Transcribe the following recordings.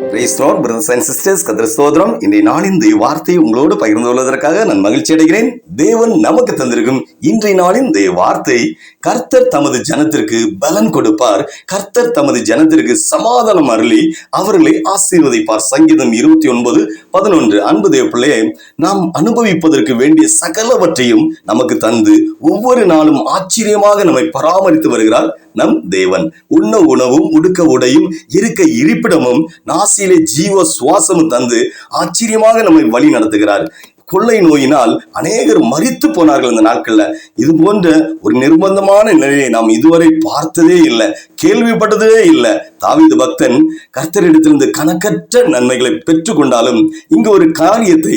brothers and sisters, கர்த்தர் ஸ்தோத்திரம். இன்றைய நாளின் இந்த வார்த்தையை உங்களோடு பகிர்ந்து கொள்வதற்காக நான் மகிழ்ச்சி அடைகிறேன். தேவன் நமக்கு தந்திருக்கும் இன்றைய நாளின் இந்த வார்த்தை, கர்த்தர் தமது ஜனத்திற்கு பலன் கொடுப்பார், கர்த்தர் தமது ஜனத்திற்கு சமாதானம் அருளி அவர்களை ஆசீர்வதிப்பார். சங்கீதம் 29:11. அன்பு தேவ பிள்ளையே, நாம் அனுபவிப்பதற்கு வேண்டிய சகலவற்றையும் நமக்கு தந்து ஒவ்வொரு நாளும் ஆச்சரியமாக நம்மை பராமரித்து வருகிறார் நம் தேவன். உண்ண உணவும் உடுக்க உடையும் இருக்க இருப்பிடமும் நாசியிலே ஜீவ சுவாசமும் தந்து ஆச்சரியமாக நம்மை வழி நடத்துகிறார். கொள்ளை நோயினால் அநேகர் மரித்து போனார்கள் இந்த நாட்கள்ல. இது போன்ற ஒரு நிர்பந்தமான நிலையை நாம் இதுவரை பார்த்ததே இல்லை, கேள்விப்பட்டதே இல்லை. தாவீது பக்தன் கர்த்தரிடத்திலிருந்து கணக்கற்ற நன்மைகளை பெற்றுக் கொண்டாலும் இங்க ஒரு காரியத்தை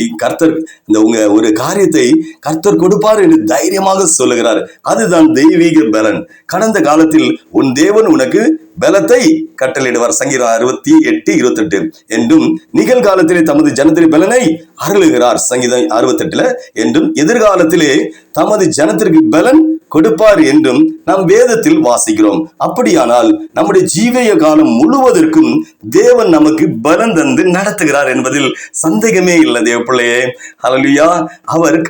கர்த்தர் கொடுப்பார் என்று தைரியமாக சொல்லுகிறார். அதுதான் தெய்வீக பலன். கடந்த காலத்தில் உன் தேவன் உனக்கு பலத்தை கட்டளையிடுவார், சங்கீதம் 68:28 என்றும், நிகழ்காலத்திலே தமது ஜனத்திற்கு பலனை அருளுகிறார், சங்கீதம் 68 என்றும், எதிர்காலத்திலே தமது ஜனத்திற்கு பலன் கொடுப்பார் என்றும் நாம் வேதத்தில் வாசிக்கிறோம். அப்படியானால் நம்முடைய ஜீவிய காலம் முழுவதற்கும் தேவன் நமக்கு பலன் தந்து நடத்துகிறார் என்பதில் சந்தேகமே இல்லை. தேவ பிள்ளையே, ஹல்லேலூயா.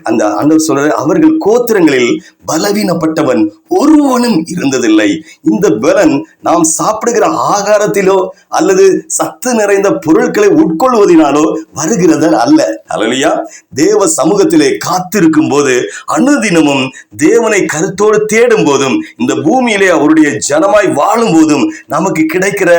அந்த ஆண்டவர் சொல்ற, அவர்கள் கோத்திரங்களில் பலவீனப்பட்டவன் ஒருவனும் இருந்ததில்லை. இந்த பலன் நாம் சாப்பிடுகிற ஆகாரத்திலோ அல்லது சத்து நிறைந்த பொருட்களை உட்கொள்வதனாலோ வருகிறது அல்ல. ஹல்லேலூயா. தேவ சமூகத்திலே காத்திருக்கும் போது, அனுதினமும் தேவனை கருத்தோடு தேடும் போதும், இந்த பூமியிலே அவருடைய ஜனமாய் வாழும் போதும் நமக்கு கிடைக்கிற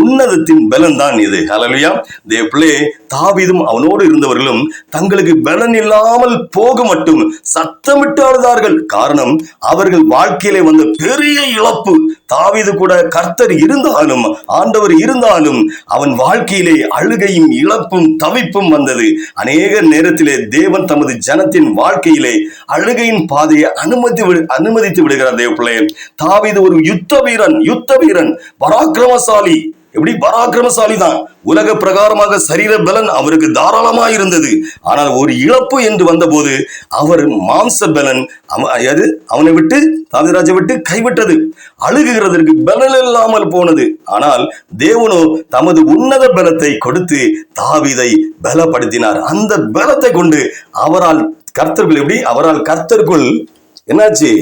உன்னதத்தின் பலன் தான் இது. ஹல்லேலூயா. தேவ பிள்ளையே, தாவீதும் அவனோடு இருந்தவர்களும் தங்களுக்கு பலன் இல்லாமல் போக மட்டும் சத்தமிட்டு அழுதார்கள். காரணம், அவர்கள் வாழ்க்கையிலே வந்த பெரிய இழப்பு. தாவீது கூட கர்த்தர் இருந்தாலும், ஆண்டவர் இருந்தாலும், அவன் வாழ்க்கையிலே அழுகையும் இழப்பும் தவிப்பும் வந்தது. அநேக நேரத்திலே தேவன் தமது ஜனத்தின் வாழ்க்கையிலே அழுகையின் பாதையை அனுமதித்து விடுகிறார். தேவ பிள்ளையே, தாவீது ஒரு யுத்த வீரன், பராக்கிரமசாலி. எப்படி பராக்கிரமசாலி தான். உலக பிரகாரமாக சரீர பலன் அவருக்கு தாராளமாக இருந்தது. ஆனால் ஒரு இழப்பு என்று வந்தபோது அவர் மாம்ச பலன் அவனை விட்டு, தாவீது விட்டு கைவிட்டது. அழுகுகிறதற்கு பலன் இல்லாமல் போனது. ஆனால் தேவனோ தமது உன்னத பலத்தை கொடுத்து தாவீதை பலப்படுத்தினார். அந்த பலத்தை கொண்டு அவரால் கர்த்தருக்குள் என்னாச்சு?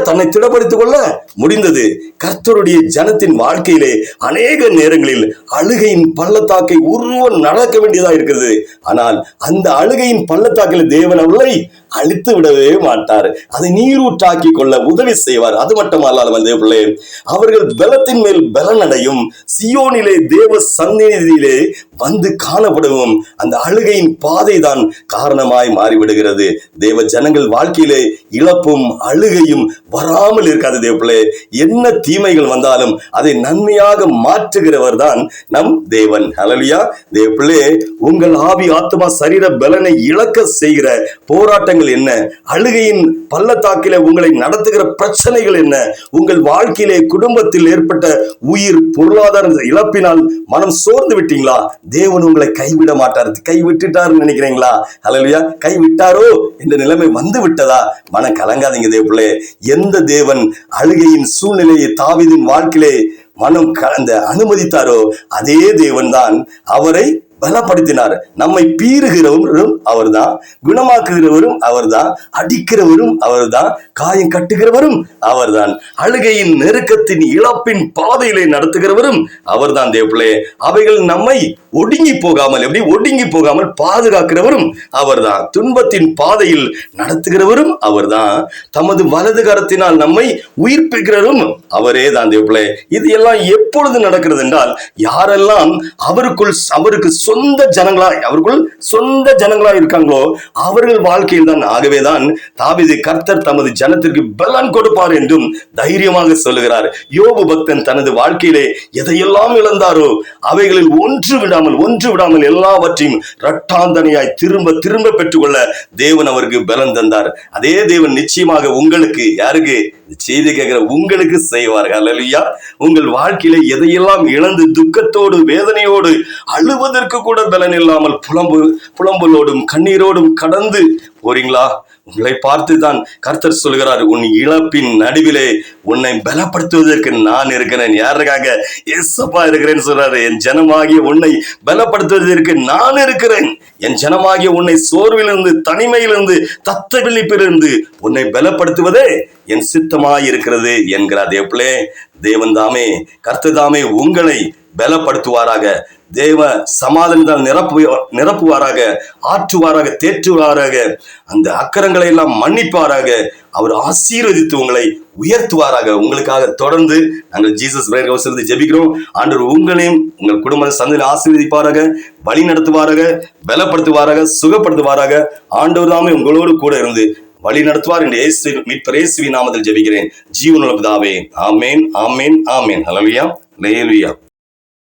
தன்னை திடப்படுத்திக் கொள்ள முடிந்தது. கர்த்தருடைய ஜனத்தின் வாழ்க்கையிலே அநேக நேரங்களில் அழுகையின் பள்ளத்தாக்கை ஒருவன் நடக்க வேண்டியதா இருக்கிறது. ஆனால் அந்த அழுகையின் பள்ளத்தாக்கில் தேவன் அவர்களை அழித்து விடவே மாட்டார். அதை நீரூற்றாக்கி கொள்ள உதவி செய்வார். அது மட்டுமல்லாமல் தேவ பிள்ளையே, அவர்கள் பலத்தின் மேல் பலன் அடையும், சியோனிலே தேவ சந்நிதியிலே வந்து காணப்படவும் அந்த அழுகையின் பாதை தான் காரணமாய் மாறிவிடுகிறது. தேவ ஜனங்கள் வாழ்க்கையிலே இழப்பும் அழுகையும் வராமல் இருக்காது. தேவ பிள்ளையே, என்ன தீமைகள் வந்தாலும் அதை நன்மையாக மாற்றுகிறவர் தான் நம் தேவன். ஹல்லேலூயா. தேவ பிள்ளையே, உங்கள் ஆவி ஆத்மா சரீர பலனை இழக்க செய்கிற போராட்டங்கள் என்ன? அழுகையின் பள்ளத்தாக்கிலே உங்களை நடத்துகிற பிரச்சனைகள் என்ன? உங்கள் வாழ்க்கையிலே குடும்பத்தில் ஏற்பட்ட உயிர் பொருளாதார இழப்பினால் மனம் சோர்ந்து விட்டீங்களா? தேவன் உங்களை கைவிட மாட்டார். கைவிட்டுட்டார் நினைக்கிறீங்களா? ஹல்லேலூயா. கைவிட்டாரோ என்ற நிலைமை வந்து விட்டதா? மனம் கலங்காதீங்க தேவ பிள்ளையே. எந்த தேவன் அழுகையின் சூழ்நிலையை தாவீதின் வாழ்க்கையிலே மனம் கலந்த அனுமதித்தாரோ அதே தேவன் தான் அவரை பலப்படுத்தினார். நம்மை பீறுகிறவரும் அவர்தான், குணமாக்குகிறவரும் அவர்தான், அடிக்கிறவரும் அவர்தான், காயம் கட்டுகிறவரும் அவர்தான், அழுகையின் நெருக்கத்தின் இழப்பின் பாதையிலே நடத்துகிறவரும் அவர்தான். தேவ பிள்ளையே, அவைகள் நம்மை ஒடுங்கி போகாமல் பாதுகாக்கிறவரும் அவர்தான். துன்பத்தின் பாதையில் நடத்துகிறவரும் அவர்தான். தமது வலது கரத்தினால் நம்மை உயிர்ப்பிக்கிறவரும் அவரே தான். தேவ பிள்ளையே, இது எல்லாம் எப்பொழுது நடக்கிறது என்றால், யாரெல்லாம் அவருக்கு சொந்த ஜனங்களாய் இருக்காங்களோ அவர்கள் வாழ்க்கையில் தான். ஆகவேதான் தாவீது கர்த்தர் தமது ஜனத்திற்கு பலன் கொடுப்பார் என்றும் தைரியமாக சொல்லுகிறார். யோபு பக்தன் தனது வாழ்க்கையிலே எதையெல்லாம் இழந்தாரோ அவைகளில் ஒன்று விடாமல் எல்லாவற்றையும் இரட்டாந்தனையாய் திரும்ப பெற்றுக்கொள்ள தேவன் அவருக்கு பலன் தந்தார். அதே தேவன் நிச்சயமாக உங்களுக்கு, யாருக்கு செய்தி கேட்கிற உங்களுக்கு செய்வார்கள். ஹல்லேலூயா. உங்கள் வாழ்க்கையில எதையெல்லாம் இழந்து துக்கத்தோடு வேதனையோடு அழுவதற்கு கூட பலன் இல்லாமல் புலம்பலோடும் கண்ணீரோடும் கடந்து போறீங்களா? உங்களை பார்த்து தான் கர்த்தர் சொல்கிறார், உன் இழப்பின் நடுவிலே உன்னை பலப்படுத்துவதற்கு நான் இருக்கிறேன். யாருக்காக? ஏசப்பா இருக்கிறேன்னு சொல்றாரு. என் ஜனமாகிய உன்னை பலப்படுத்துவதற்கு நான் இருக்கிறேன். என் ஜனமாகிய உன்னை சோர்விலிருந்து, தனிமையிலிருந்து, தத்த விழிப்பிலிருந்து உன்னை பலப்படுத்துவதே என் சித்தமாய் இருக்கிறது என்கிறார். எப்பளே தேவன் தாமே, கர்த்தர் தாமே உங்களை பலப்படுத்துவாராக. தேவ சமாதானத்தால் நிரப்புவாராக, ஆற்றுவாராக, தேற்றுவாராக, அந்த அக்கரங்களை எல்லாம் மன்னிப்பாராக. அவர் ஆசீர்வதித்து உங்களை உயர்த்துவாராக. உங்களுக்காக தொடர்ந்து நாங்கள் ஜீசஸ் பிரேயர் ஹவுஸிலிருந்து ஜெபிக்கிறோம். ஆண்டவர் உங்களையும் உங்கள் குடும்ப சந்ததியில் ஆசீர்வதிப்பாராக, வழி நடத்துவாராக, பலப்படுத்துவாராக, சுகப்படுத்துவாராக. ஆண்டவர் தாமே உங்களோடு கூட இருந்து வழி நடத்துவார் என்று மீட்பர் இயேசுவின் நாமத்தில் ஜெபிக்கிறேன் ஜீவனுள்ள பிதாவே. ஆமேன், ஆமேன், ஆமேன். ஹல்லேலூயா, ஹல்லேலூயா.